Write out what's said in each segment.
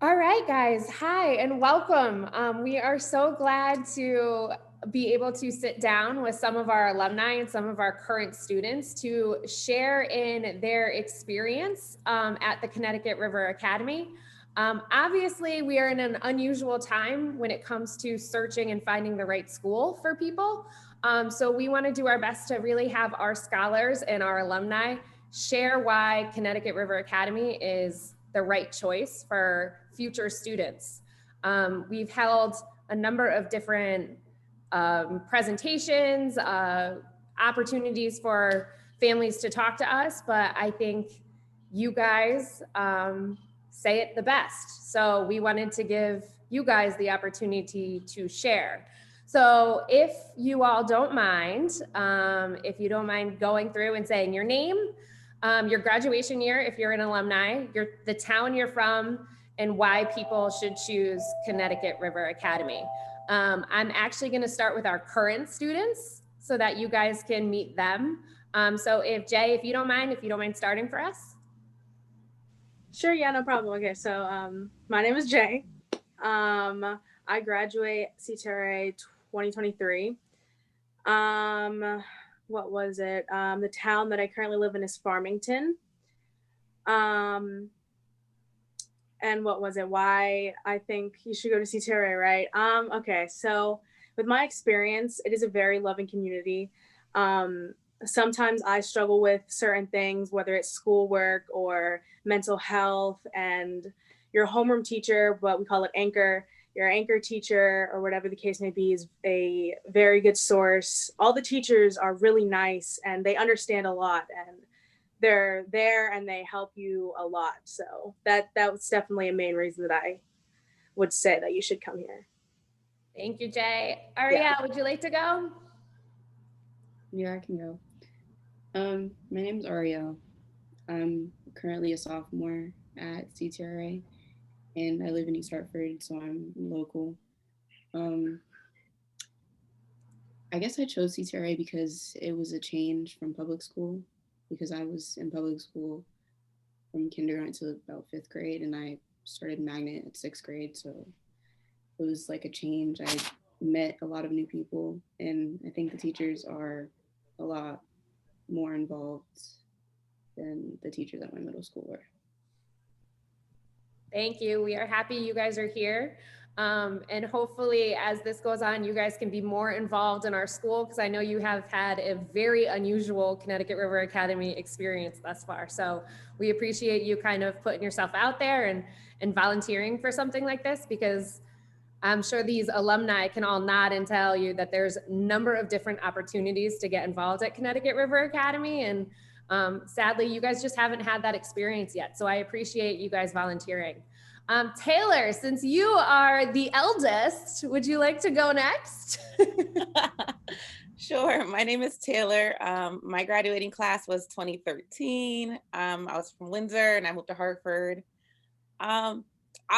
All right, guys. Hi, and welcome. We are so glad to be able to sit down with some of our alumni and some of our current students to share in their experience at the Connecticut River Academy. Obviously, we are in an unusual time when it comes to searching and finding the right school for people. So we want to do our best to really have our scholars and our alumni share why Connecticut River Academy is the right choice for future students. We've held a number of different presentations, opportunities for families to talk to us, but I think you guys say it the best. So we wanted to give you guys the opportunity to share. So if you all don't mind, if you don't mind going through and saying your name, your graduation year, if you're an alumni, the town you're from, and why people should choose Connecticut River Academy. I'm actually going to start with our current students so that you guys can meet them. So if Jay, if you don't mind starting for us. Sure, yeah, no problem. Okay, so my name is Jay. I graduate CTRA 2023. What was it? The town that I currently live in is Farmington. Um, and what was it? Why I think you should go to CTRA, right? Okay, so with my experience, it is a very loving community. Sometimes I struggle with certain things, whether it's schoolwork or mental health, and your homeroom teacher, what we call it anchor, your anchor teacher, or whatever the case may be, is a very good source. All the teachers are really nice and they understand a lot, and they're there and they help you a lot. So that was definitely a main reason that I would say that you should come here. Thank you, Jay. Yeah. Ariel, would you like to go? Yeah, I can go. My name's Ariel. I'm currently a sophomore at CTRA, and I live in East Hartford, so I'm local. Um, I guess I chose CTRA because it was a change from public school, because I was in public school from kindergarten to about fifth grade, and I started magnet at sixth grade, so it was like a change. I met a lot of new people, and I think the teachers are a lot more involved than the teachers at my middle school were. Thank you. We are happy you guys are here. And hopefully, as this goes on, you guys can be more involved in our school because I know you have had a very unusual Connecticut River Academy experience thus far. So we appreciate you kind of putting yourself out there and volunteering for something like this because I'm sure these alumni can all nod and tell you that there's a number of different opportunities to get involved at Connecticut River Academy. And sadly, you guys just haven't had that experience yet. So I appreciate you guys volunteering. Taylor, since you are the eldest, would you like to go next? Sure. My name is Taylor. My graduating class was 2013. I was from Windsor and I moved to Hartford. I'll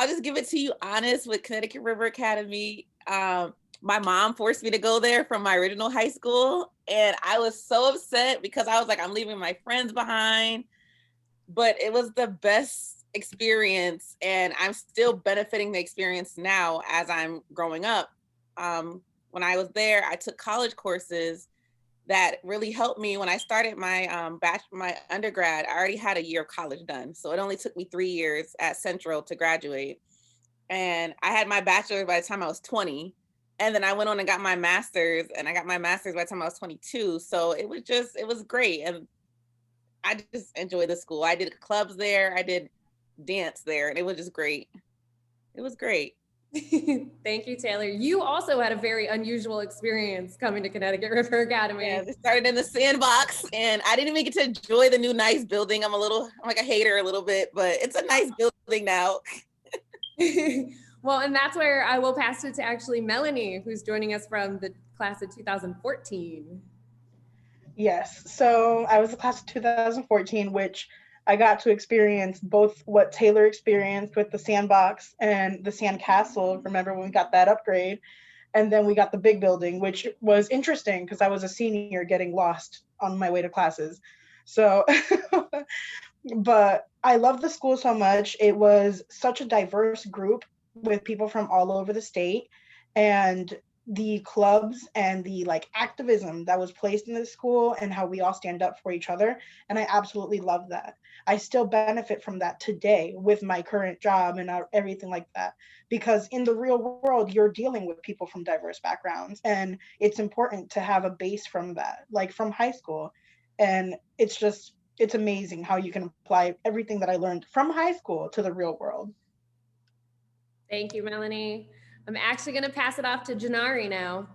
just give it to you honest with Connecticut River Academy. My mom forced me to go there from my original high school. And I was so upset because I was like, I'm leaving my friends behind. But it was the best experience. And I'm still benefiting the experience now as I'm growing up. When I was there, I took college courses that really helped me. When I started my undergrad, I already had a year of college done. So it only took me 3 years at Central to graduate. And I had my bachelor's by the time I was 20. And then I went on and got my master's, and I got my master's by the time I was 22. So it was great. And I just enjoyed the school. I did clubs there. I did dance there, and it was just great. It was great. Thank you, Taylor. You also had a very unusual experience coming to Connecticut River Academy. Yeah, they started in the sandbox, and I didn't even get to enjoy the new nice building. I'm like a hater a little bit, but it's a nice building now. Well, and that's where I will pass it to actually Melanie, who's joining us from the class of 2014. Yes. So I was the class of 2014, which I got to experience both what Taylor experienced with the sandbox and the sand castle. Remember when we got that upgrade? And then we got the big building, which was interesting because I was a senior getting lost on my way to classes. So, but I love the school so much. It was such a diverse group with people from all over the state, and the clubs and the like activism that was placed in this school and how we all stand up for each other. And I absolutely love that. I still benefit from that today with my current job and everything like that, because in the real world, you're dealing with people from diverse backgrounds. And it's important to have a base from that, like from high school. And it's amazing how you can apply everything that I learned from high school to the real world. Thank you, Melanie. I'm actually going to pass it off to Janari now.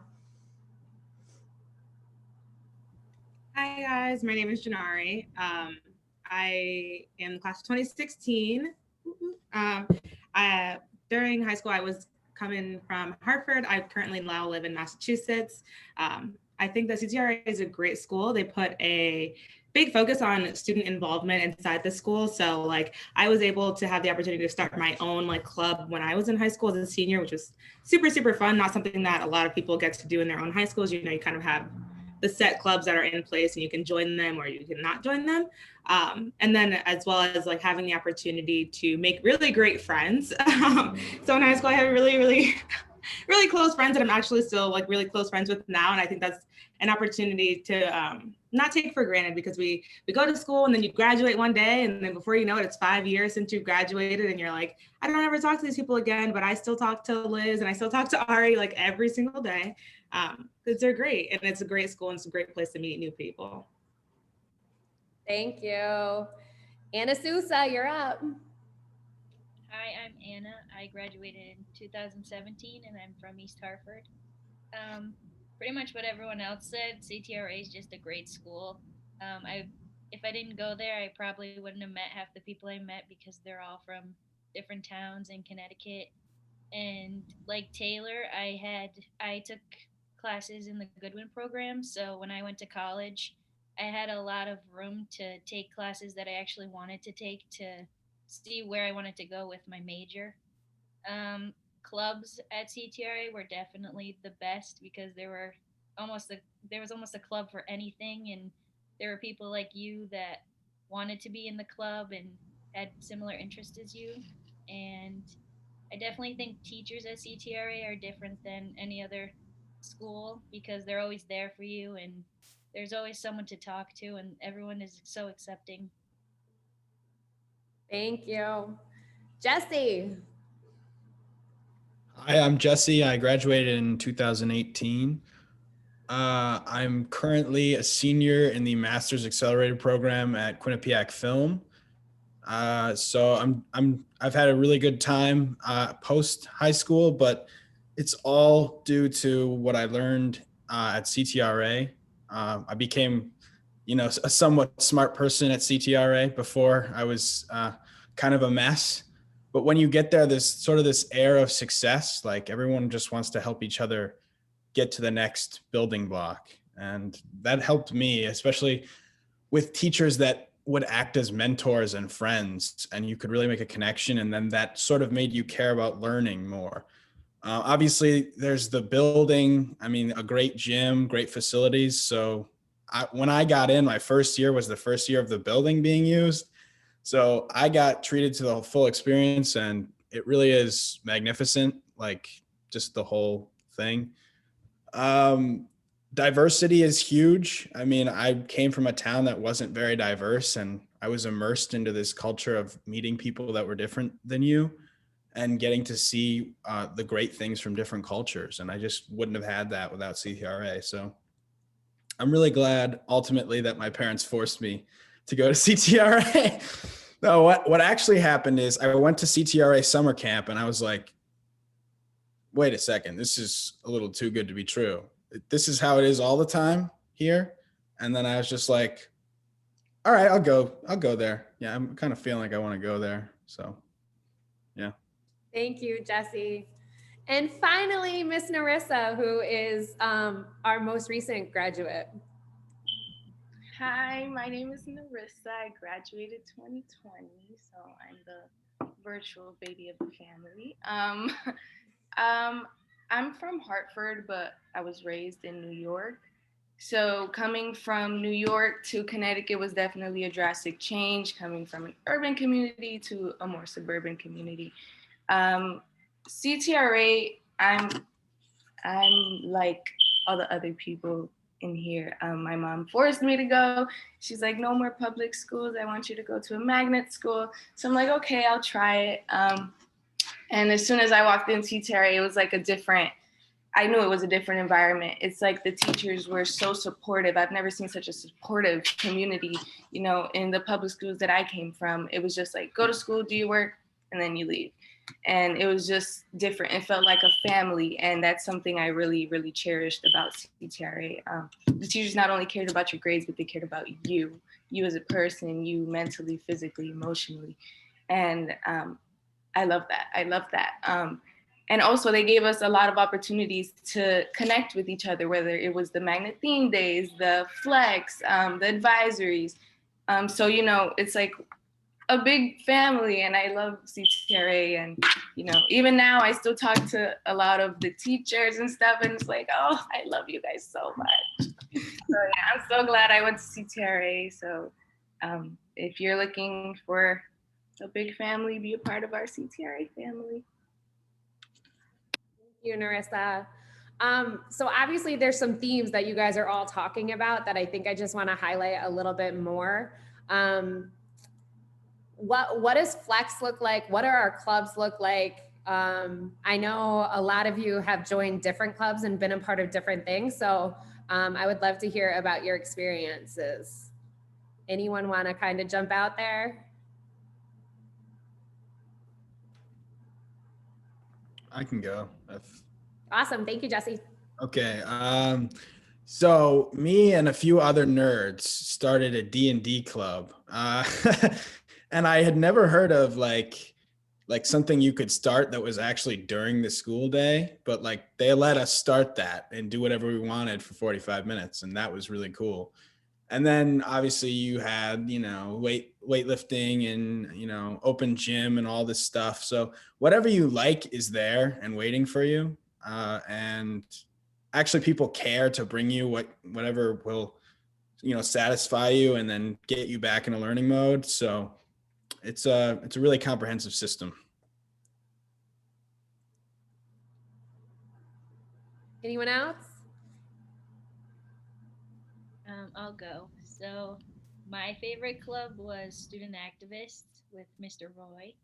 Hi guys, my name is Janari. I am the class of 2016. During high school, I was coming from Hartford. I currently now live in Massachusetts. I think that CTRA is a great school. They put a big focus on student involvement inside the school. So like I was able to have the opportunity to start my own like club when I was in high school as a senior, which was super, super fun. Not something that a lot of people get to do in their own high schools. You know, you kind of have the set clubs that are in place and you can join them or you can not join them. And then as well as like having the opportunity to make really great friends. So in high school, I have really, really, really close friends that I'm actually still like really close friends with now. And I think that's an opportunity to not take for granted, because we go to school and then you graduate one day and then before you know it, it's 5 years since you graduated and you're like, I don't ever talk to these people again, but I still talk to Liz and I still talk to Ari like every single day. Because they're great and it's a great school and it's a great place to meet new people. Thank you. Anna Sousa, you're up. Hi, I'm Anna. I graduated in 2017 and I'm from East Hartford. Pretty much what everyone else said, CTRA is just a great school. If I didn't go there, I probably wouldn't have met half the people I met because they're all from different towns in Connecticut. And like Taylor, I took classes in the Goodwin program. So when I went to college, I had a lot of room to take classes that I actually wanted to take to see where I wanted to go with my major. Clubs at CTRA were definitely the best because there was almost a club for anything, and there were people like you that wanted to be in the club and had similar interests as you. And I definitely think teachers at CTRA are different than any other school because they're always there for you and there's always someone to talk to and everyone is so accepting. Thank you. Jesse. Hi, I'm Jesse. I graduated in 2018. I'm currently a senior in the Master's Accelerated program at Quinnipiac Film. I've had a really good time post high school, but it's all due to what I learned at CTRA. I became, a somewhat smart person at CTRA. Before I was kind of a mess. But when you get there, there's sort of this air of success. Like everyone just wants to help each other get to the next building block. And that helped me, especially with teachers that would act as mentors and friends, and you could really make a connection. And then that sort of made you care about learning more. Obviously, there's the building. I mean, a great gym, great facilities. So when I got in, my first year was the first year of the building being used. So I got treated to the full experience, and it really is magnificent, like just the whole thing. Diversity is huge. I mean, I came from a town that wasn't very diverse, and I was immersed into this culture of meeting people that were different than you and getting to see the great things from different cultures. And I just wouldn't have had that without CTRA. So I'm really glad ultimately that my parents forced me to go to CTRA. No, what actually happened is I went to CTRA summer camp and I was like, wait a second, this is a little too good to be true. This is how it is all the time here. And then I was just like, all right, I'll go there. Yeah, I'm kind of feeling like I want to go there. So, yeah. Thank you, Jesse. And finally, Miss Narissa, who is our most recent graduate. Hi, my name is Narissa. I graduated 2020, so I'm the virtual baby of the family. I'm from Hartford, but I was raised in New York. So coming from New York to Connecticut was definitely a drastic change, coming from an urban community to a more suburban community. CTRA, I'm like all the other people in here. My mom forced me to go. She's like, no more public schools. I want you to go to a magnet school. So I'm like, okay, I'll try it. And as soon as I walked in CTRA, it was like I knew it was a different environment. It's like the teachers were so supportive. I've never seen such a supportive community, in the public schools that I came from. It was just like, go to school, do your work, and then you leave. And it was just different. It felt like a family. And that's something I really, really cherished about CTRA. The teachers not only cared about your grades, but they cared about you as a person, you mentally, physically, emotionally. And I love that. I love that. And also they gave us a lot of opportunities to connect with each other, whether it was the magnet theme days, the flex, the advisories. So, it's like a big family, and I love CTRA. And, even now I still talk to a lot of the teachers and stuff, and it's like, oh, I love you guys so much. So yeah, I'm so glad I went to CTRA. So if you're looking for a big family, be a part of our CTRA family. You, Narissa. So obviously there's some themes that you guys are all talking about that I think I just want to highlight a little bit more. What does Flex look like? What do our clubs look like? I know a lot of you have joined different clubs and been a part of different things. So I would love to hear about your experiences. Anyone want to kind of jump out there? I can go. Awesome. Thank you, Jesse. Okay. So me and a few other nerds started a D&D club. And I had never heard of like something you could start that was actually during the school day, but like they let us start that and do whatever we wanted for 45 minutes. And that was really cool. And then obviously you had, weightlifting and, open gym and all this stuff. So whatever you like is there and waiting for you. And actually people care to bring you whatever will, satisfy you and then get you back in a learning mode. So it's a really comprehensive system. Anyone else? I'll go. So my favorite club was Student Activists with Mr. Roy.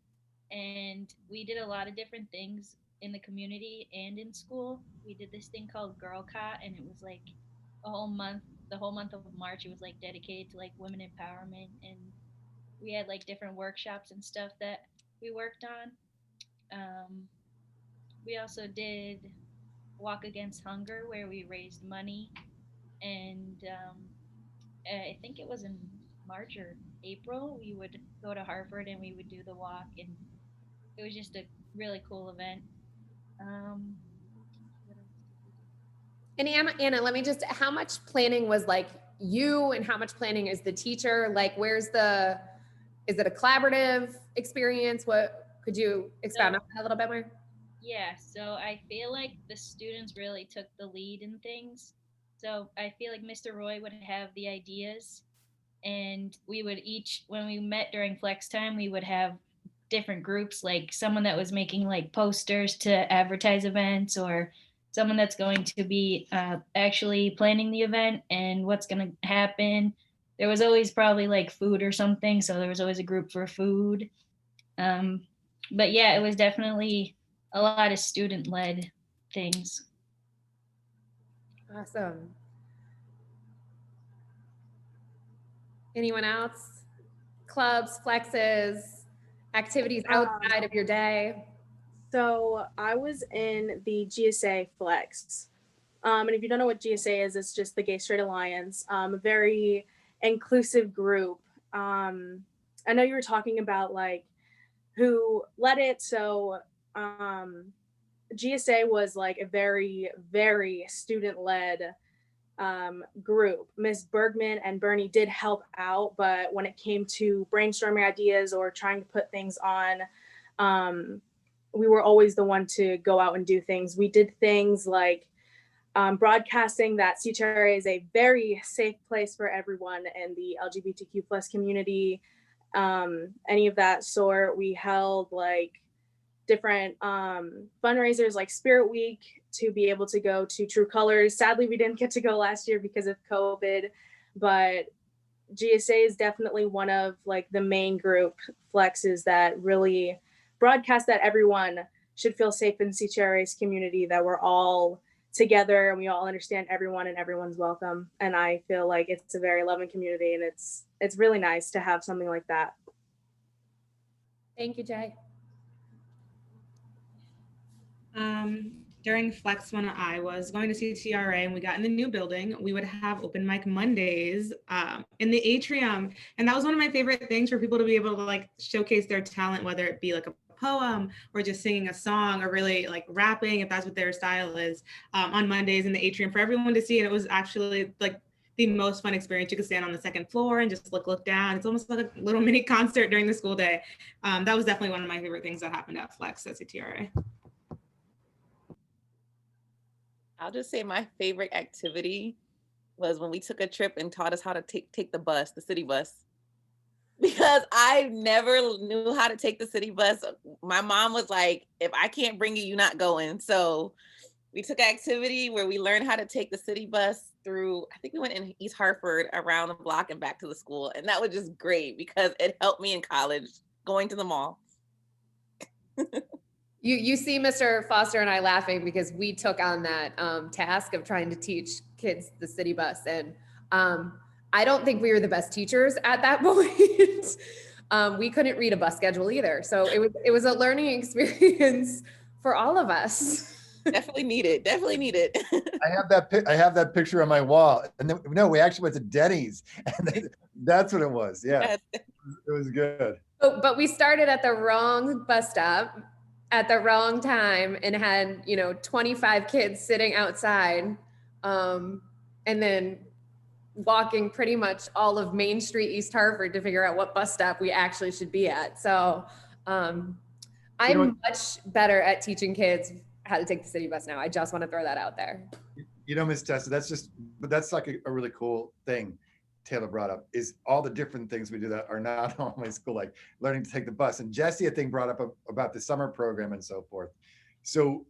And we did a lot of different things in the community and in school. We did this thing called Girl Cot, and it was like a whole month, the whole month of March, it was like dedicated to like women empowerment. And we had like different workshops and stuff that we worked on. We also did Walk Against Hunger, where we raised money. And I think it was in March or April, we would go to Harvard and we would do the walk. And it was just a really cool event. And Anna, let me just, how much planning was like you and how much planning is the teacher? Like, is it a collaborative experience? What, could you expound on that a little bit more? Yeah, so I feel like the students really took the lead in things. So I feel like Mr. Roy would have the ideas, and we would each, when we met during flex time, we would have different groups, like someone that was making like posters to advertise events, or someone that's going to be actually planning the event and what's going to happen. There was always probably like food or something, so there was always a group for food. But yeah, it was definitely a lot of student-led things. Awesome. Anyone else? Clubs, flexes, activities outside of your day? So I was in the GSA Flex. And if you don't know what GSA is, it's just the Gay Straight Alliance, a very inclusive group. I know you were talking about like who led it. So GSA was like a very, very student-led group. Miss Bergman and Bernie did help out, but when it came to brainstorming ideas or trying to put things on, we were always the one to go out and do things. We did things like broadcasting that CTRA is a very safe place for everyone in the LGBTQ plus community, any of that sort. We held like different fundraisers like Spirit Week to be able to go to True Colors. Sadly, we didn't get to go last year because of COVID, but GSA is definitely one of like the main group flexes that really broadcast that everyone should feel safe in CTRA's community, that we're all together and we all understand everyone and everyone's welcome. And I feel like it's a very loving community, and it's really nice to have something like that. Thank you, Jay. During Flex, when I was going to CTRA and we got in the new building, we would have open mic Mondays in the atrium. And that was one of my favorite things, for people to be able to like showcase their talent, whether it be like a poem or just singing a song, or really like rapping, if that's what their style is, on Mondays in the atrium for everyone to see. And it was actually like the most fun experience. You could stand on the second floor and just look down. It's almost like a little mini concert during the school day. That was definitely one of my favorite things that happened at Flex at CTRA. I'll just say my favorite activity was when we took a trip and taught us how to take the bus, the city bus. Because I never knew how to take the city bus. My mom was like, if I can't bring you, you're not going. So we took an activity where we learned how to take the city bus through, I think we went in East Hartford, around the block and back to the school. And that was just great because it helped me in college going to the mall. You see Mr. Foster and I laughing because we took on that task of trying to teach kids the city bus. And I don't think we were the best teachers at that point. We couldn't read a bus schedule either. So it was a learning experience for all of us. Definitely needed. I have that picture on my wall. And then, no, we actually went to Denny's, and that's what it was. Yeah, it was good. But we started at the wrong bus stop at the wrong time and had 25 kids sitting outside, and then walking pretty much all of Main Street, East Hartford, to figure out what bus stop we actually should be at. So I'm much better at teaching kids how to take the city bus now. I just want to throw that out there. Miss Tessa, that's like a really cool thing Taylor brought up, is all the different things we do that are not always cool, like learning to take the bus. And Jesse, I think, brought up about the summer program and so forth. So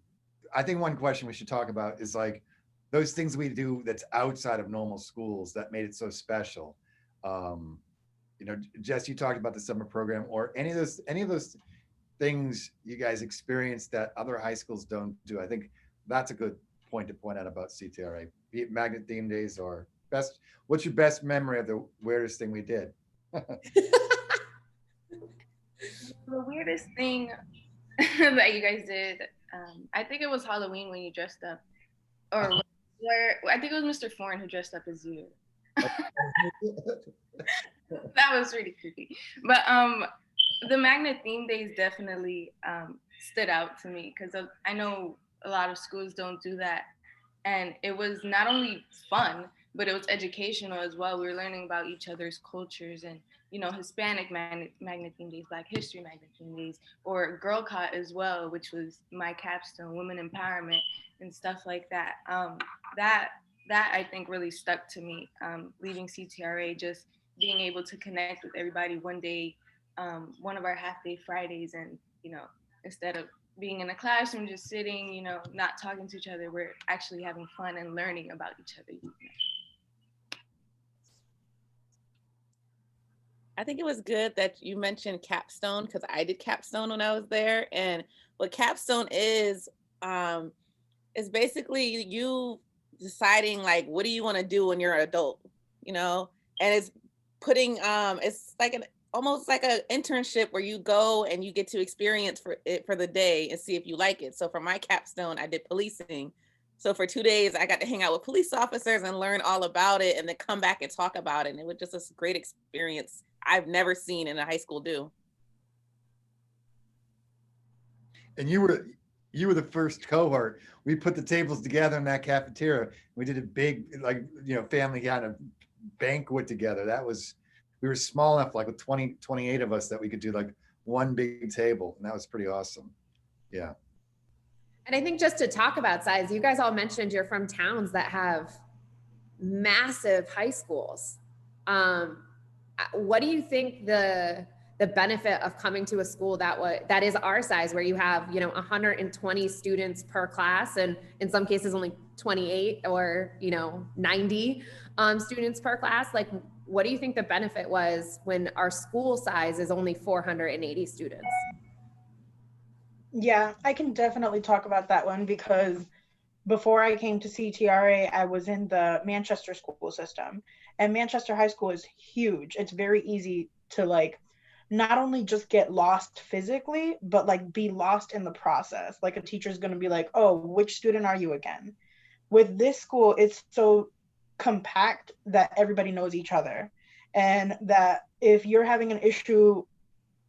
I think one question we should talk about is like those things we do that's outside of normal schools that made it so special. Jess, you talked about the summer program, or any of those things you guys experienced that other high schools don't do. I think that's a good point to point out about CTRA, be it magnet theme days or what's your best memory of the weirdest thing we did? The weirdest thing that you guys did, I think it was Halloween when you dressed up, or I think it was Mr. Foreign who dressed up as you. That was really creepy. But the magnet theme days definitely stood out to me, because I know a lot of schools don't do that. And it was not only fun, but it was educational as well. We were learning about each other's cultures, and Hispanic magnet theme days, Black History magnet theme days, or Girl Caught as well, which was my capstone, women empowerment and stuff like that. That I think really stuck to me, leaving CTRA, just being able to connect with everybody one day, one of our half-day Fridays, and instead of being in a classroom just sitting, not talking to each other, we're actually having fun and learning about each other. I think it was good that you mentioned capstone, because I did capstone when I was there. And what capstone is basically you deciding like, what do you want to do when you're an adult, and it's putting, it's like almost like an internship where you go and you get to experience for the day and see if you like it. So for my capstone, I did policing. So for 2 days, I got to hang out with police officers and learn all about it, and then come back and talk about it. And it was just a great experience I've never seen in a high school do. And you were the first cohort. We put the tables together in that cafeteria. We did a big, family kind of banquet together. We were small enough, like with 28 of us, that we could do like one big table. And that was pretty awesome. Yeah. And I think just to talk about size, you guys all mentioned you're from towns that have massive high schools. What do you think the benefit of coming to a school that is our size, where you have 120 students per class, and in some cases only 28 or 90 students per class? Like, what do you think the benefit was when our school size is only 480 students? Yeah, I can definitely talk about that one because before I came to CTRA, I was in the Manchester school system, and Manchester High School is huge. It's very easy to like not only just get lost physically, but like be lost in the process. Like a teacher's going to be like, "Oh, which student are you again?" With this school, it's so compact that everybody knows each other, and that if you're having an issue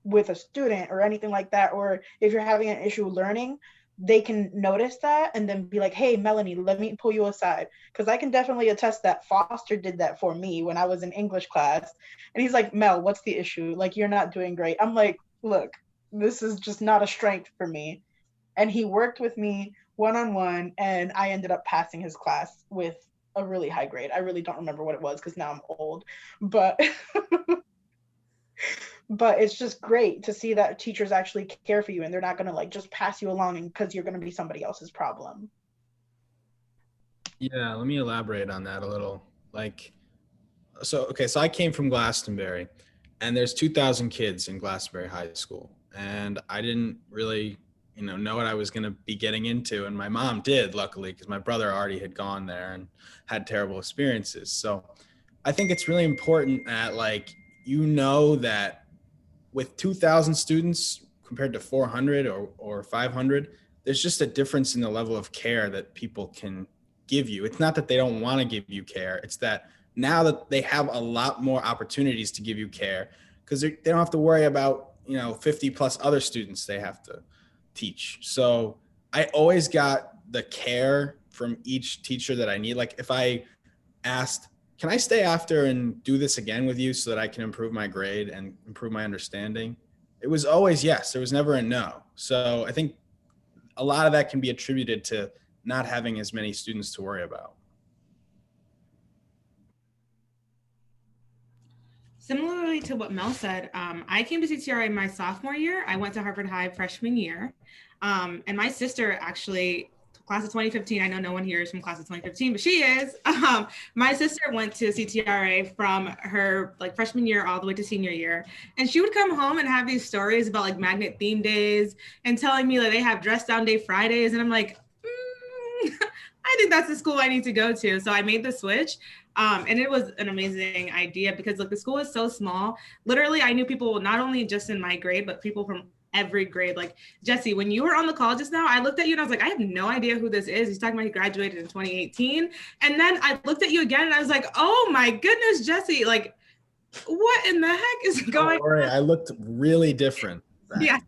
with a student or anything like that, or if you're having an issue learning, they can notice that and then be like, "Hey, Melanie, let me pull you aside." Because I can definitely attest that Foster did that for me when I was in English class. And he's like, "Mel, what's the issue? Like, you're not doing great." I'm like, "Look, this is just not a strength for me." And he worked with me one-on-one, and I ended up passing his class with a really high grade. I really don't remember what it was because now I'm old. But but it's just great to see that teachers actually care for you, and they're not going to like just pass you along because you're going to be somebody else's problem. Yeah, let me elaborate on that a little. So I came from Glastonbury, and there's 2,000 kids in Glastonbury High School, and I didn't really know what I was going to be getting into, and my mom did, luckily, because my brother already had gone there and had terrible experiences. So I think it's really important that that with 2,000 students compared to 400 or 500, there's just a difference in the level of care that people can give you. It's not that they don't want to give you care. It's that now that they have a lot more opportunities to give you care, because they don't have to worry about 50 plus other students they have to teach. So I always got the care from each teacher that I need. Like if I asked, "Can I stay after and do this again with you so that I can improve my grade and improve my understanding?" It was always yes. There was never a no. So I think a lot of that can be attributed to not having as many students to worry about. Similarly to what Mel said, I came to CTRA my sophomore year. I went to Harvard High freshman year. And my sister actually, class of 2015, I know no one here is from class of 2015, but she is. My sister went to CTRA from her freshman year all the way to senior year. And she would come home and have these stories about like magnet theme days and telling me that they have dress down day Fridays. And I'm like, I think that's the school I need to go to. So I made the switch. And it was an amazing idea because the school is so small. Literally, I knew people not only just in my grade, but people from every grade. Like Jesse, when you were on the call just now, I looked at you and I was like, I have no idea who this is. He's talking about he graduated in 2018. And then I looked at you again and I was like, oh my goodness, Jesse, like what in the heck is going on? I looked really different. Yeah,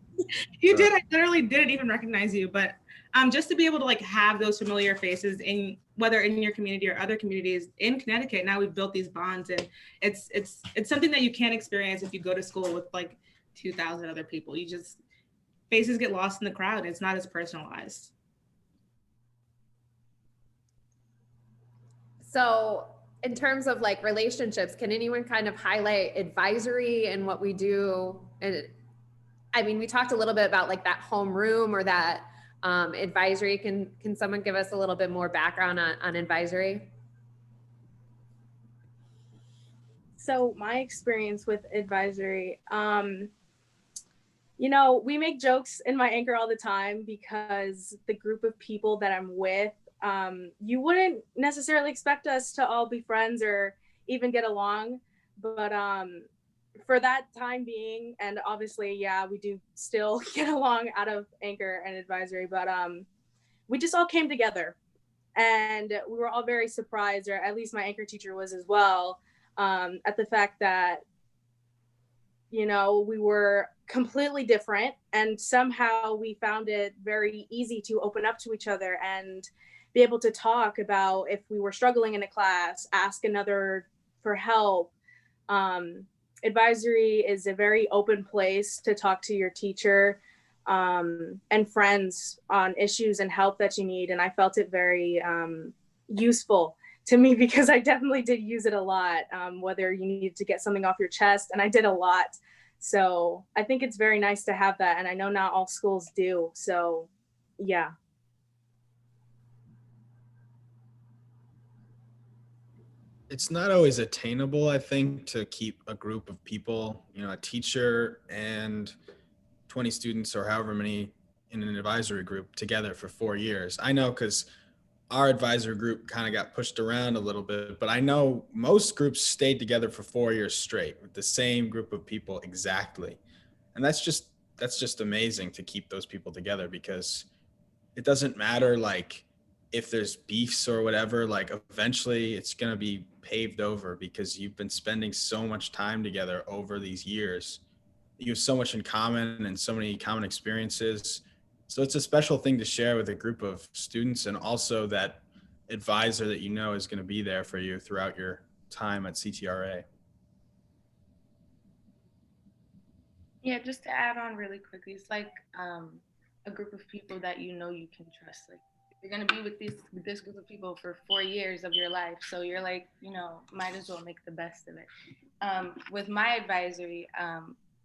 you did. I literally didn't even recognize you, but just to be able to like have those familiar faces in whether in your community or other communities in Connecticut. Now we've built these bonds, and it's something that you can't experience if you go to school with like 2,000 other people. You just faces get lost in the crowd. It's not as personalized. So in terms of like relationships, can anyone kind of highlight advisory and what we do? And I mean, we talked a little bit about like that homeroom or that advisory. Can someone give us a little bit more background on advisory? So my experience with advisory, we make jokes in my anchor all the time because the group of people that I'm with, you wouldn't necessarily expect us to all be friends or even get along, but for that time being, and obviously, yeah, we do still get along out of anchor and advisory, but we just all came together and we were all very surprised, or at least my anchor teacher was as well, at the fact that, we were completely different and somehow we found it very easy to open up to each other and be able to talk about if we were struggling in a class, ask another for help. Advisory is a very open place to talk to your teacher. and friends on issues and help that you need. And I felt it very useful to me because I definitely did use it a lot, whether you needed to get something off your chest, and I did a lot. So I think it's very nice to have that. And I know not all schools do. So yeah. It's not always attainable, I think, to keep a group of people, you know, a teacher and 20 students or however many in an advisory group together for 4 years. I know because our advisory group kind of got pushed around a little bit, but I know most groups stayed together for 4 years straight with the same group of people exactly. And that's just amazing to keep those people together, because it doesn't matter like if there's beefs or whatever, like eventually it's going to be paved over because you've been spending so much time together over these years. You have so much in common and so many common experiences. So it's a special thing to share with a group of students, and also that advisor that you know is going to be there for you throughout your time at CTRA. Yeah, just to add on really quickly, it's like a group of people that you know you can trust. Like you're gonna be with this group of people for 4 years of your life, so you're like, you know, might as well make the best of it. With my advisory,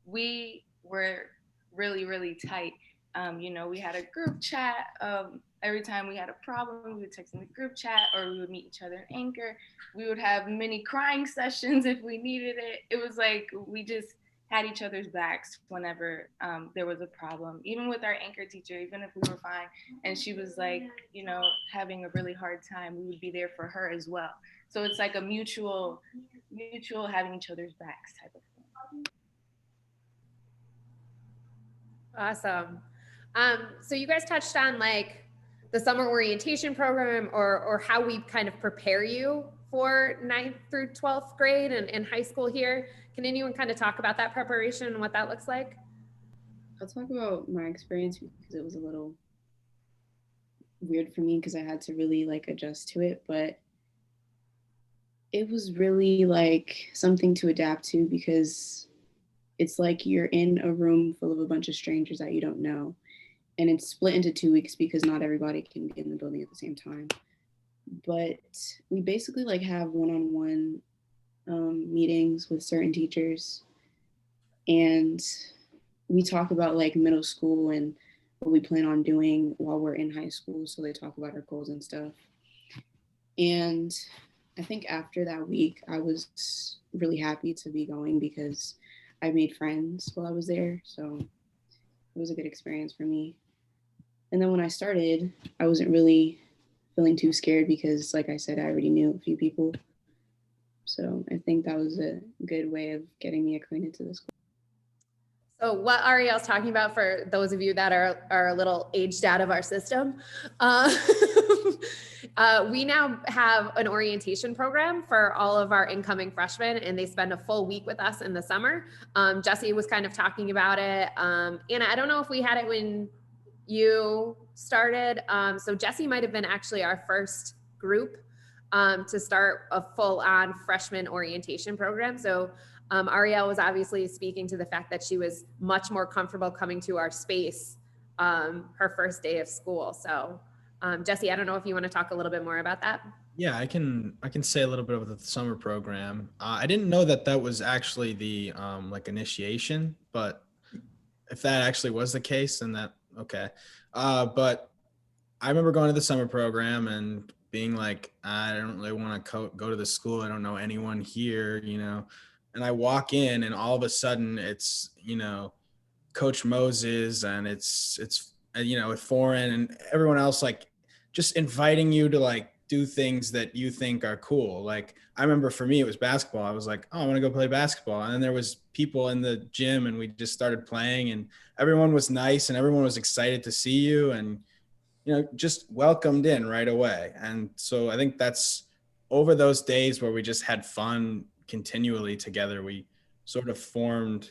we were really tight. You know, we had a group chat. Every time we had a problem, we would text in the group chat, or we would meet each other in Anchor. We would have mini crying sessions if we needed it. It was like we just had each other's backs whenever there was a problem. Even with our Anchor teacher, even if we were fine and she was like, you know, having a really hard time, we would be there for her as well. So it's like a mutual having each other's backs type of thing. Awesome. So you guys touched on like the summer orientation program, or how we kind of prepare you for 9th through 12th grade and high school here. Can anyone kind of talk about that preparation and what that looks like? I'll talk about my experience because it was a little weird for me because I had to really like adjust to it, but it was really like something to adapt to because it's like you're in a room full of a bunch of strangers that you don't know. And it's split into 2 weeks because not everybody can be in the building at the same time. But we basically like have one-on-one meetings with certain teachers. And we talk about like middle school and what we plan on doing while we're in high school. So they talk about our goals and stuff. And I think after that week, I was really happy to be going because I made friends while I was there. So it was a good experience for me. And then when I started, I wasn't really feeling too scared because, like I said, I already knew a few people. So I think that was a good way of getting me acquainted to the school. So what Ariel's talking about, for those of you that are a little aged out of our system, we now have an orientation program for all of our incoming freshmen, and they spend a full week with us in the summer. Jesse was kind of talking about it. Anna, I don't know if we had it when you started. So Jesse might have been actually our first group to start a full-on freshman orientation program. So Ariel was obviously speaking to the fact that she was much more comfortable coming to our space her first day of school. So Jesse, I don't know if you want to talk a little bit more about that. Yeah, I can say a little bit about the summer program. I didn't know that was actually the like initiation, but if that actually was the case, then that okay. But I remember going to the summer program and being like, I don't really want to go to the school. I don't know anyone here, you know. And I walk in, and all of a sudden, it's, you know, Coach Moses, and it's you know, foreign, and everyone else like just inviting you to like do things that you think are cool. Like I remember for me, it was basketball. I was like, oh, I want to go play basketball. And then there was people in the gym, and we just started playing, and everyone was nice, and everyone was excited to see you, and you know, just welcomed in right away. And so I think that's over those days where we just had fun continually together, we sort of formed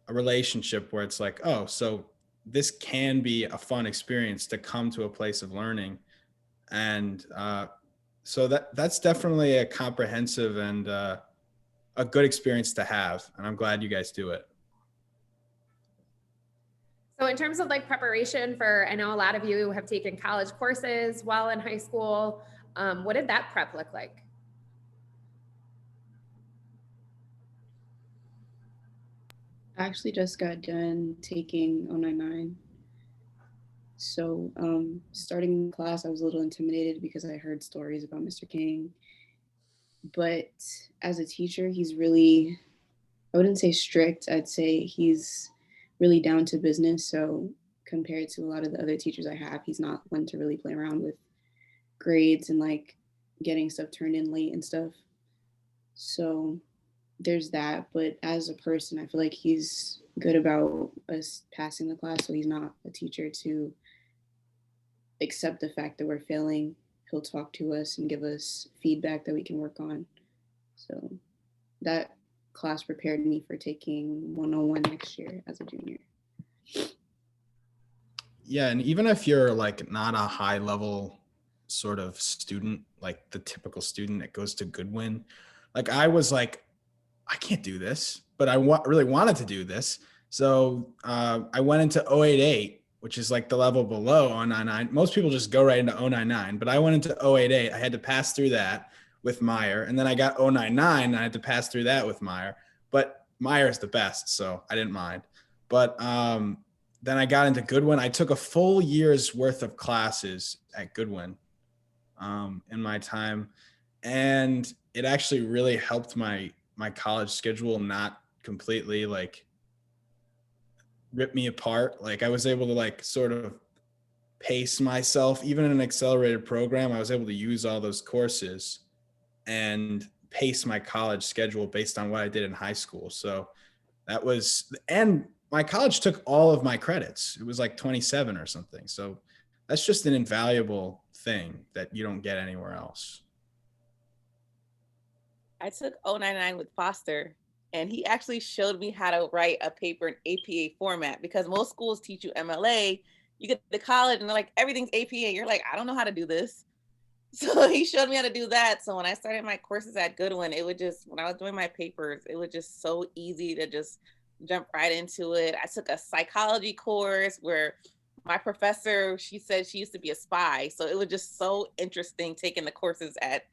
a relationship where it's like, oh, so this can be a fun experience to come to a place of learning. And so that's definitely a comprehensive and a good experience to have. And I'm glad you guys do it. So in terms of like preparation for, I know a lot of you have taken college courses while in high school. What did that prep look like? I actually just got done taking 099. So starting class, I was a little intimidated because I heard stories about Mr. King. But as a teacher, he's really, I wouldn't say strict, I'd say he's really down to business. So compared to a lot of the other teachers I have, he's not one to really play around with grades and like getting stuff turned in late and stuff. So there's that. But as a person, I feel like he's good about us passing the class. So he's not a teacher to accept the fact that we're failing. He'll talk to us and give us feedback that we can work on. So that class prepared me for taking 101 next year as a junior. Yeah, and even if you're like not a high level sort of student, like the typical student that goes to Goodwin, like I was like, I can't do this, but I really wanted to do this. So I went into 088, which is like the level below 099. Most people just go right into 099, but I went into 088. I had to pass through that with Meyer. And then I got 099 and I had to pass through that with Meyer. But Meyer is the best, so I didn't mind. But then I got into Goodwin. I took a full year's worth of classes at Goodwin in my time. And it actually really helped my college schedule not completely like rip me apart. Like I was able to like sort of pace myself, even in an accelerated program. I was able to use all those courses and pace my college schedule based on what I did in high school. So that was, and my college took all of my credits. It was like 27 or something. So that's just an invaluable thing that you don't get anywhere else. I took 099 with Foster, and he actually showed me how to write a paper in APA format, because most schools teach you MLA. You get to college and they're like, everything's APA. You're like, I don't know how to do this. So he showed me how to do that. So when I started my courses at Goodwin, it would just, when I was doing my papers, it was just so easy to just jump right into it. I took a psychology course where my professor, she said she used to be a spy. So it was just so interesting taking the courses at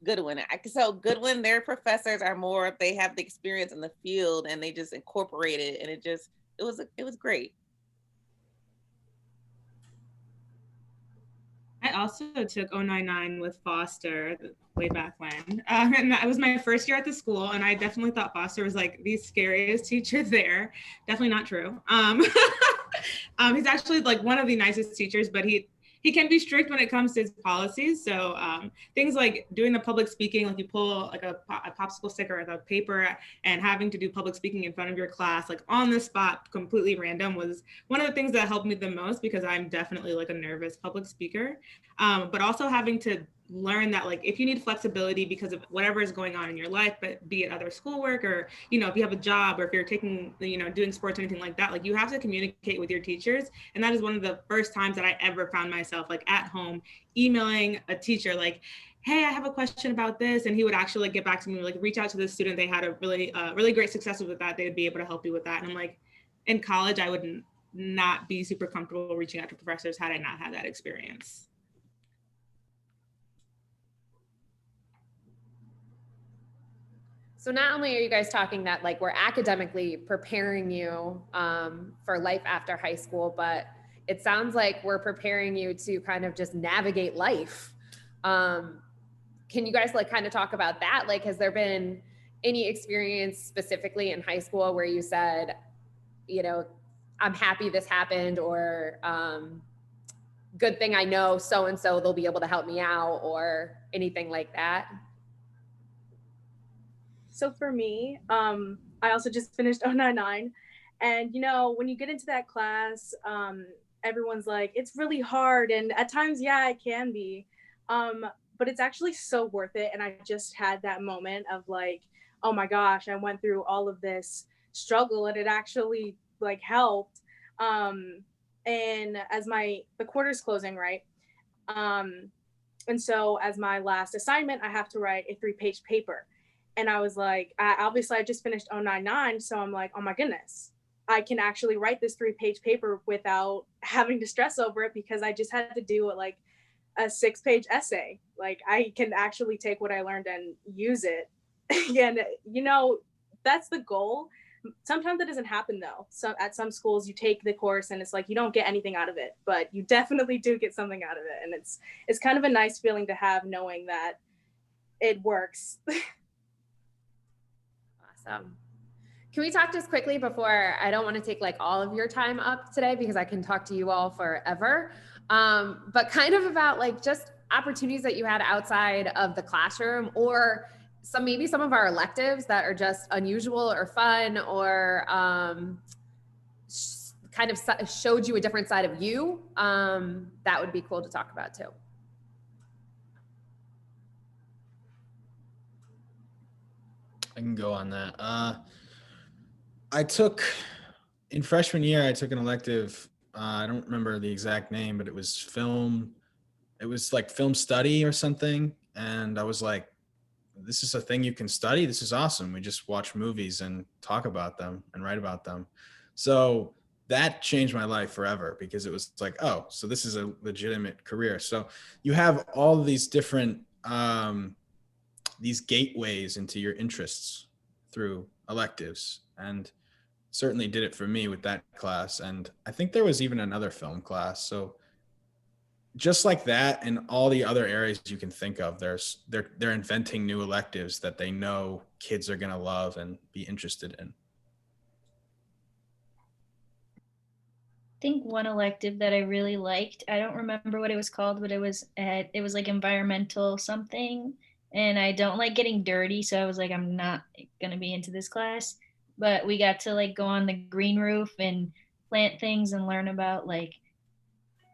Goodwin. I can tell Goodwin, their professors are more, they have the experience in the field and they just incorporate it. And it was great. I also took 099 with Foster way back when. And that was my first year at the school. And I definitely thought Foster was like the scariest teacher there. Definitely not true. He's actually like one of the nicest teachers, but he can be strict when it comes to his policies. So things like doing the public speaking, like you pull like a popsicle stick or a paper and having to do public speaking in front of your class, like on the spot, completely random, was one of the things that helped me the most, because I'm definitely like a nervous public speaker. But also having to learn that like if you need flexibility because of whatever is going on in your life, but be it other schoolwork or if you have a job or if you're taking doing sports or anything like that, like you have to communicate with your teachers. And that is one of the first times that I ever found myself like at home emailing a teacher like, hey, I have a question about this, and he would actually like get back to me, like reach out to the student. They had a really great success with that. They would be able to help you with that. And I'm like, in college I would not be super comfortable reaching out to professors had I not had that experience. So not only are you guys talking that like we're academically preparing you for life after high school, but it sounds like we're preparing you to kind of just navigate life. Can you guys like kind of talk about that? Like, has there been any experience specifically in high school where you said, I'm happy this happened, or good thing I know so-and-so, they'll be able to help me out, or anything like that? So for me, I also just finished 099. And, when you get into that class, everyone's like, it's really hard. And at times, yeah, it can be. But it's actually so worth it. And I just had that moment of like, oh my gosh, I went through all of this struggle and it actually like helped. And as the quarter's closing, right? And so as my last assignment, I have to write a 3-page paper. And I was like, obviously I just finished 099. So I'm like, oh my goodness, I can actually write this 3-page paper without having to stress over it, because I just had to do like a 6-page essay. Like I can actually take what I learned and use it. And you know, that's the goal. Sometimes that doesn't happen though. So at some schools you take the course and it's like you don't get anything out of it, but you definitely do get something out of it. And it's kind of a nice feeling to have, knowing that it works. Awesome. Can we talk just quickly before, I don't want to take like all of your time up today because I can talk to you all forever, but kind of about like just opportunities that you had outside of the classroom, or maybe some of our electives that are just unusual or fun, or kind of showed you a different side of you. That would be cool to talk about too. I can go on that. In freshman year, I took an elective. I don't remember the exact name, but it was film. It was like film study or something. And I was like, this is a thing you can study. This is awesome. We just watch movies and talk about them and write about them. So that changed my life forever, because it was like, oh, so this is a legitimate career. So you have all of these different, these gateways into your interests through electives, and certainly did it for me with that class. And I think there was even another film class. So just like that, and all the other areas you can think of, they're inventing new electives that they know kids are going to love and be interested in. I think one elective that I really liked, I don't remember what it was called, but it was like environmental something. And I don't like getting dirty, so I was like, I'm not gonna be into this class. But we got to like go on the green roof and plant things and learn about like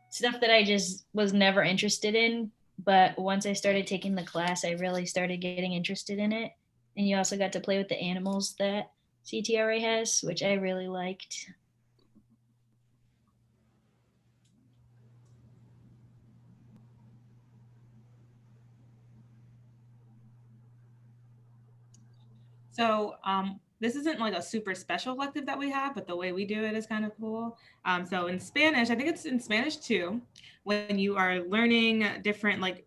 stuff that I just was never interested in. But once I started taking the class, I really started getting interested in it. And you also got to play with the animals that CTRA has, which I really liked. So this isn't like a super special elective that we have, but the way we do it is kind of cool. So in Spanish, I think it's in Spanish too, when you are learning different like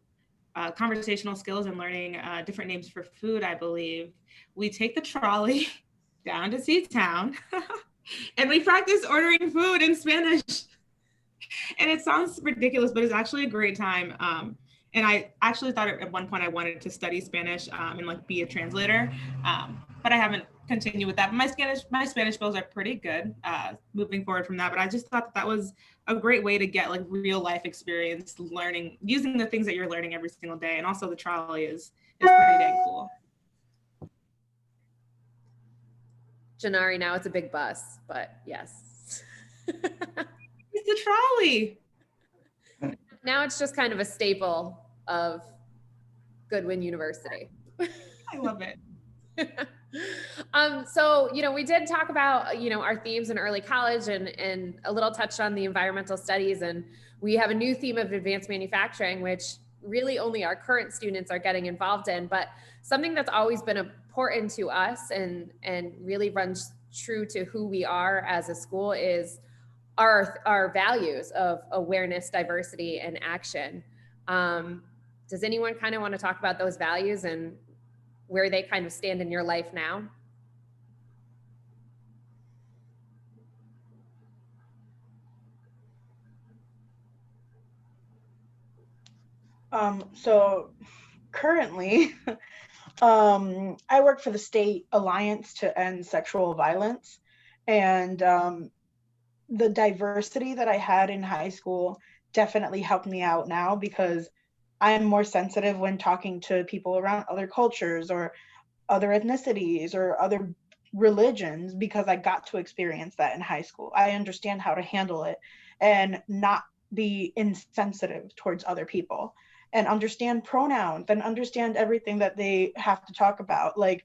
conversational skills and learning different names for food, I believe, we take the trolley down to C-Town and we practice ordering food in Spanish. And it sounds ridiculous, but it's actually a great time. And I actually thought at one point I wanted to study Spanish and like be a translator, but I haven't continued with that. But my Spanish skills are pretty good moving forward from that. But I just thought that was a great way to get like real life experience learning, using the things that you're learning every single day. And also the trolley is pretty dang cool. Janari, now it's a big bus, but yes. It's the trolley. Now it's just kind of a staple of Goodwin University. I love it. So, we did talk about, our themes in early college and a little touched on the environmental studies, and we have a new theme of advanced manufacturing, which really only our current students are getting involved in, but something that's always been important to us and really runs true to who we are as a school is our values of awareness, diversity, and action. Does anyone kind of want to talk about those values and where they kind of stand in your life now? So currently, I work for the State Alliance to End Sexual Violence, and the diversity that I had in high school definitely helped me out now, because I'm more sensitive when talking to people around other cultures or other ethnicities or other religions, because I got to experience that in high school. I understand how to handle it and not be insensitive towards other people, and understand pronouns and understand everything that they have to talk about, like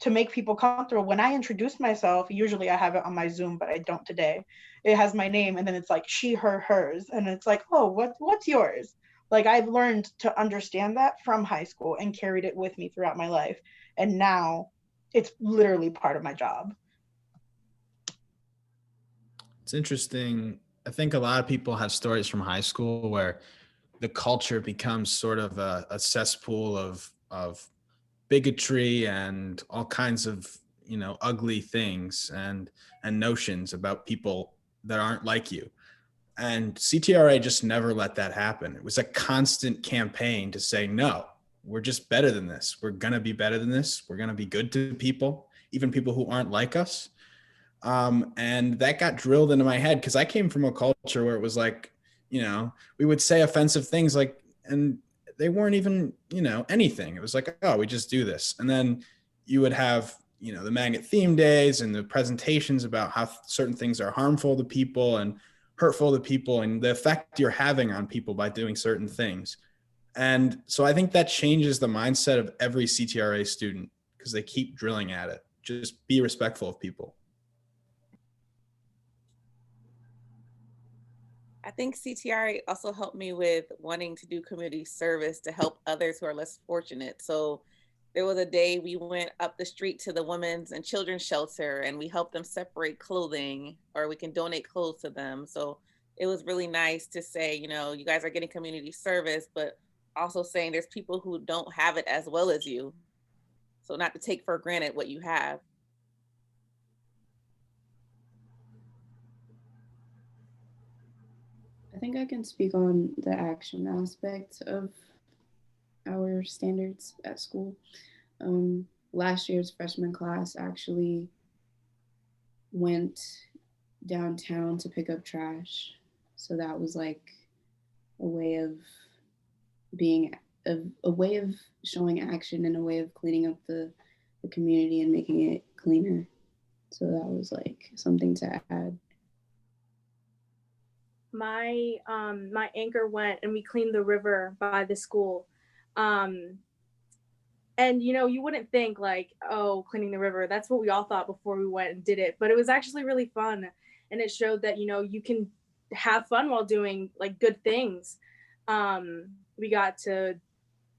to make people comfortable. When I introduce myself, usually I have it on my Zoom, but I don't today. It has my name and then it's like she, her, hers. And it's like, oh, what's yours? Like I've learned to understand that from high school and carried it with me throughout my life. And now it's literally part of my job. It's interesting. I think a lot of people have stories from high school where the culture becomes sort of a cesspool of bigotry and all kinds of, you know, ugly things and notions about people that aren't like you. And CTRA just never let that happen. It was a constant campaign to say, no, we're just better than this. We're going to be better than this. We're going to be good to people, even people who aren't like us. And that got drilled into my head because I came from a culture where it was like, you know, we would say offensive things like, and they weren't even, you know, anything. It was like, oh, we just do this. And then you would have, you know, the magnet theme days and the presentations about how certain things are harmful to people and hurtful to people and the effect you're having on people by doing certain things. And so I think that changes the mindset of every CTRA student because they keep drilling at it. Just be respectful of people. I think CTRA also helped me with wanting to do community service to help others who are less fortunate. So there was a day we went up the street to the women's and children's shelter and we helped them separate clothing, or we can donate clothes to them. So it was really nice to say, you know, you guys are getting community service, but also saying there's people who don't have it as well as you. So not to take for granted what you have. I think I can speak on the action aspect of our standards at school. Last year's freshman class actually went downtown to pick up trash. So that was like a way of being a way of showing action and a way of cleaning up the community and making it cleaner. So that was like something to add. My my anchor went and we cleaned the river by the school. And you know, you wouldn't think like, oh, cleaning the river, that's what we all thought before we went and did it, but it was actually really fun. And it showed that, you know, you can have fun while doing like good things.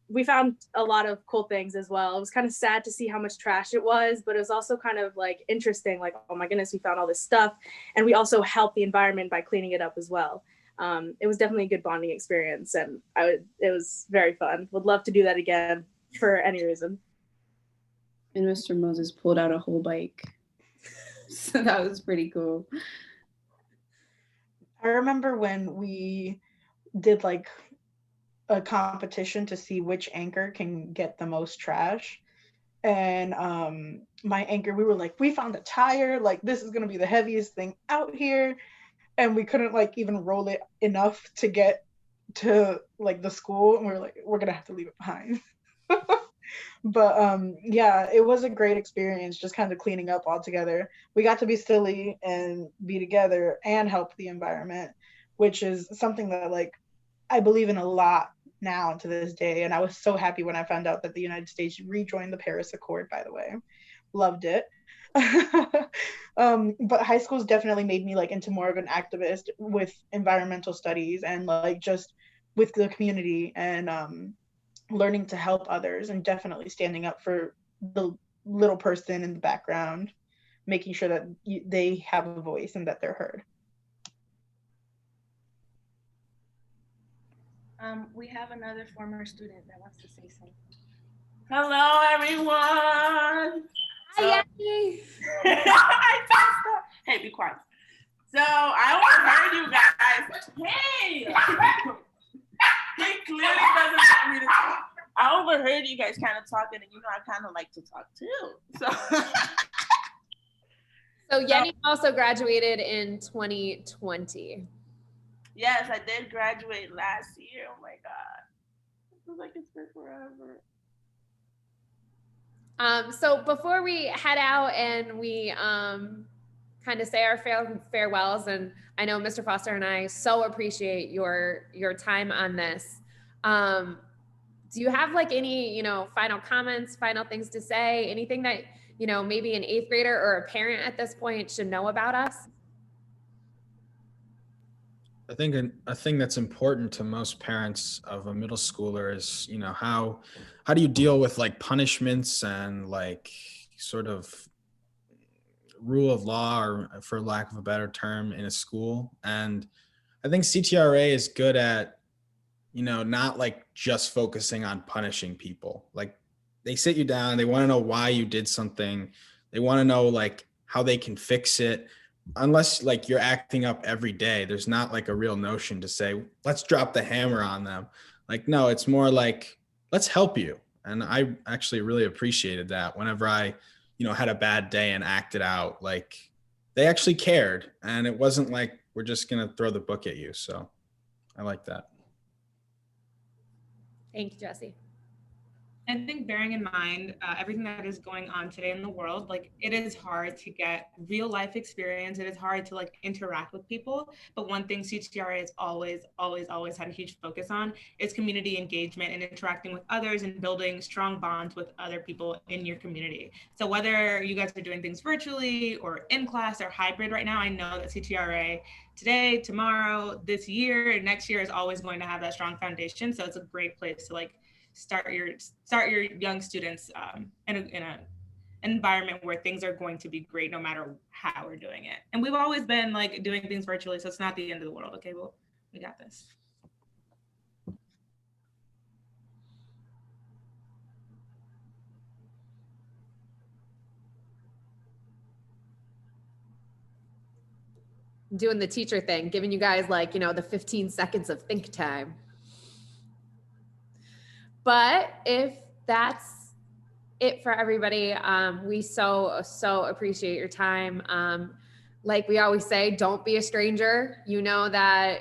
We found a lot of cool things as well. It was kind of sad to see how much trash it was, but it was also kind of like interesting, like, oh my goodness, we found all this stuff. And we also helped the environment by cleaning it up as well. It was definitely a good bonding experience, and it was very fun. Would love to do that again for any reason. And Mr. Moses pulled out a whole bike. So that was pretty cool. I remember when we did like a competition to see which anchor can get the most trash. And my anchor, we were like, we found a tire, like this is gonna be the heaviest thing out here. And we couldn't like even roll it enough to get to like the school. And we were like, we're gonna have to leave it behind. But yeah, it was a great experience just kind of cleaning up all together. We got to be silly and be together and help the environment, which is something that like I believe in a lot now to this day. And I was so happy when I found out that the United States rejoined the Paris Accord, by the way. Loved it. But high school's definitely made me like into more of an activist with environmental studies and like just with the community and learning to help others and definitely standing up for the little person in the background, making sure that they have a voice and that they're heard. We have another former student that wants to say something. Hello, everyone. Hi, Abby. Hey, be quiet. So I overheard you guys. Hey. He clearly doesn't want me to talk. I overheard you guys kind of talking, and you know I kind of like to talk too. So Yenny also graduated in 2020. Yes, I did graduate last year. Oh my God. It feels like it's been forever. So before we head out and we kind of say our farewells, and I know Mr. Foster and I so appreciate your time on this. Do you have like any, you know, final comments, final things to say, anything that, you know, maybe an 8th grader or a parent at this point should know about us? I think a thing that's important to most parents of a middle schooler is, you know, how do you deal with like punishments and like sort of rule of law, or for lack of a better term, in a school. And I think CTRA is good at, not like just focusing on punishing people. Like, they sit you down, they want to know why you did something. They want to know like how they can fix it. Unless like you're acting up every day, there's not like a real notion to say, let's drop the hammer on them. Like, no, it's more like, let's help you. And I actually really appreciated that whenever I, had a bad day and acted out. Like, they actually cared, and it wasn't like we're just going to throw the book at you. So I like that. Thank you, Jesse. I think bearing in mind everything that is going on today in the world, like it is hard to get real life experience. It is hard to like interact with people. But one thing CTRA has always had a huge focus on is community engagement and interacting with others and building strong bonds with other people in your community. So whether you guys are doing things virtually or in class or hybrid right now, I know that CTRA today, tomorrow, this year, next year is always going to have that strong foundation. So it's a great place to like start your young students in an environment where things are going to be great no matter how we're doing it. And we've always been like doing things virtually, so it's not the end of the world. Okay, well, we got this. Doing the teacher thing, giving you guys like, the 15 seconds of think time. But if that's it for everybody, we so appreciate your time. Like we always say, don't be a stranger. You know that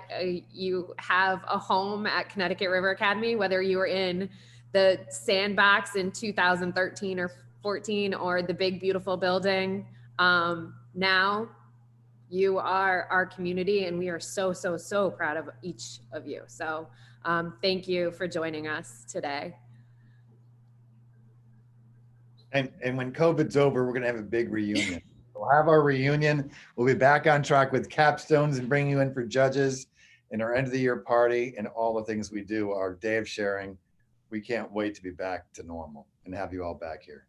you have a home at Connecticut River Academy, whether you were in the sandbox in 2013 or 14 or the big, beautiful building. Now you are our community, and we are so proud of each of you. So thank you for joining us today. And when COVID's over, we're going to have a big reunion. We'll have our reunion. We'll be back on track with capstones and bring you in for judges and our end of the year party and all the things we do, our day of sharing. We can't wait to be back to normal and have you all back here.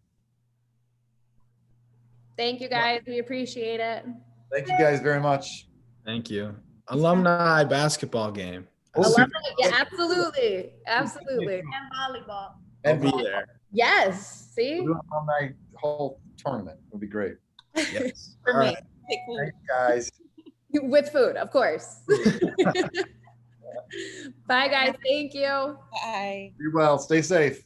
Thank you guys. We appreciate it. Thank you guys very much. Thank you. Alumni basketball game. Alumni, yeah, absolutely. Absolutely. And volleyball. I'll be there. Yes. See? We'll do an alumni whole tournament. It would be great. Yes. For All me. right. Thanks, guys. With food, of course. Bye, guys. Thank you. Bye. Be well. Stay safe.